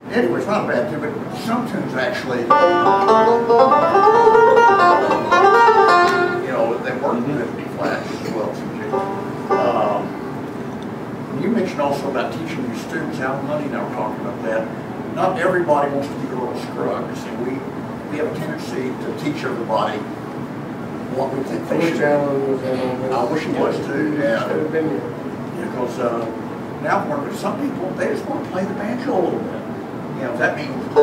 Anyway, it's not a bad tune, but some tunes actually, you know, they work with B flat as well as G. You mentioned also about teaching your students how money. Now we're talking about that. Not everybody wants to be Earl Scruggs, and we have a tendency to teach everybody what we think they should. I wish he was too. Yeah. Because now some people, they just want to play the banjo a little bit. You know, that means I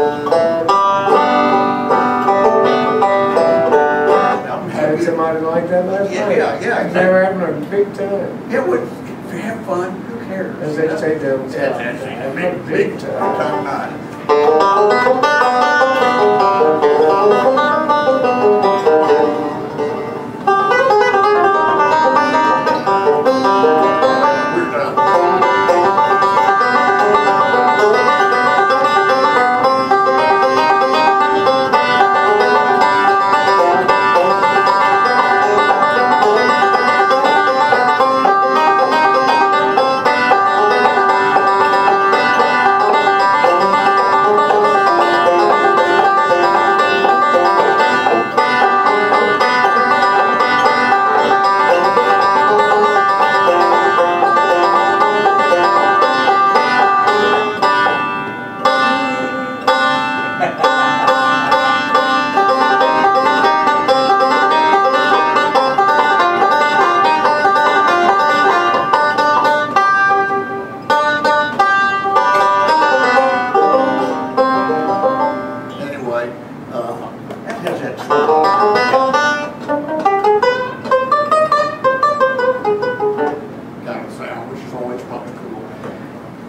had somebody like that last night. Yeah, exactly. They were having a big time. It would, if you have fun, who cares? As they say themselves. That's big time night.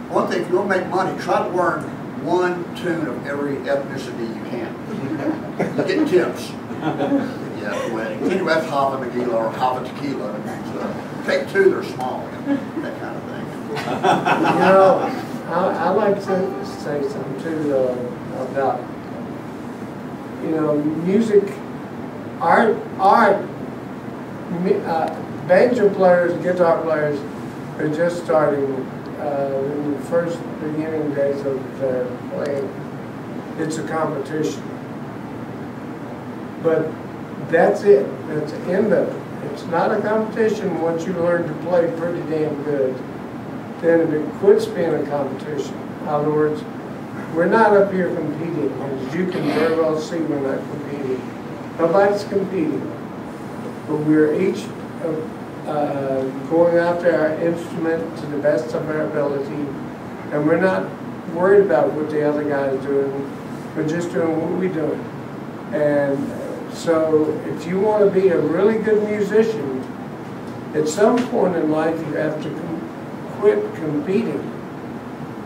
One thing, if you want to make money, try to learn one tune of every ethnicity you can. You get tips. Yeah, wedding. Anyway, that's Hava Nagila or Hava Tequila. Take two, they're small. That kind of thing. You know, I like to say something too about, you know, music, art, banjo players, guitar players are just starting in the first beginning days of their playing. It's a competition. But that's it. That's the end of it. It's not a competition once you learn to play pretty damn good. Then it quits being a competition. In other words, we're not up here competing. As you can very well see, we're not competing. Nobody's competing. But we're each going after our instrument to the best of our ability. And we're not worried about what the other guy's doing. We're just doing what we're doing. And so if you want to be a really good musician, at some point in life you have to quit competing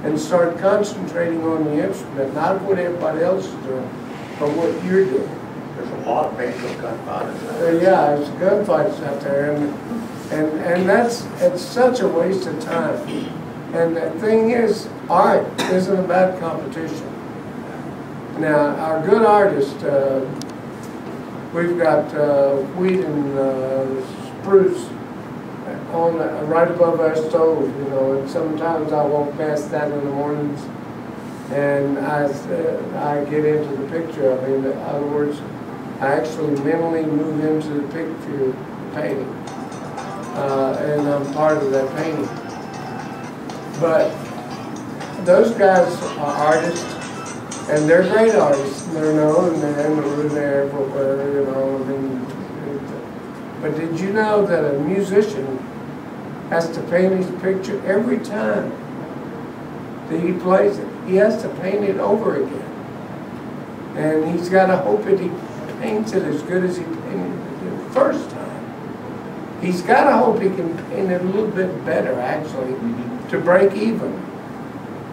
and start concentrating on the instrument, not what everybody else is doing, but what you're doing. There's a lot of banjo gunfighters. Yeah, there's gunfights out there, and it's such a waste of time. And the thing is, art isn't about competition. Now, our good artists, we've got wheat and spruce on right above our stove, you know, and sometimes I walk past that in the mornings, and I get into the picture. I mean, in other words, I actually mentally move into the picture painting, and I'm part of that painting. But those guys are artists, and they're great artists. They're known, and they're everywhere, you know. I mean, but did you know that a musician has to paint his picture every time that he plays it? He has to paint it over again, and he's got to hope that he paints it as good as he painted it the first time. He's got to hope he can paint it a little bit better, actually, to break even.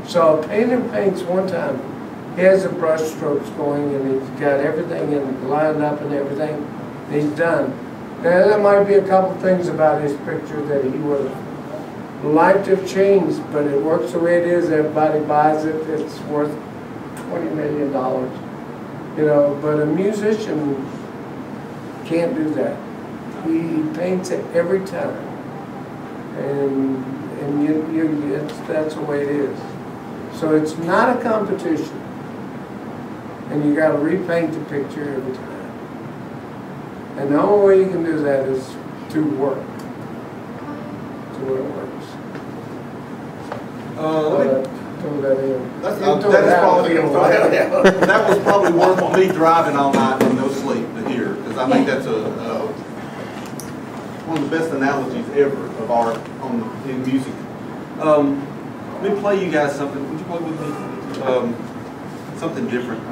So a painter paints one time. He has the brush strokes going, and he's got everything lined up and everything, and he's done. Now, there might be a couple things about his picture that he would have liked to have changed, but it works the way it is. Everybody buys it. It's worth $20 million. You know, but a musician can't do that. He paints it every time, and that's the way it is. So it's not a competition. And you gotta repaint the picture every time. And the only way you can do that is to work. To where it works. Throw that in. That was probably worth me driving all night and no sleep to hear, because I think that's one of the best analogies ever of art in music. Let me play you guys something. Would you play with me? Something different.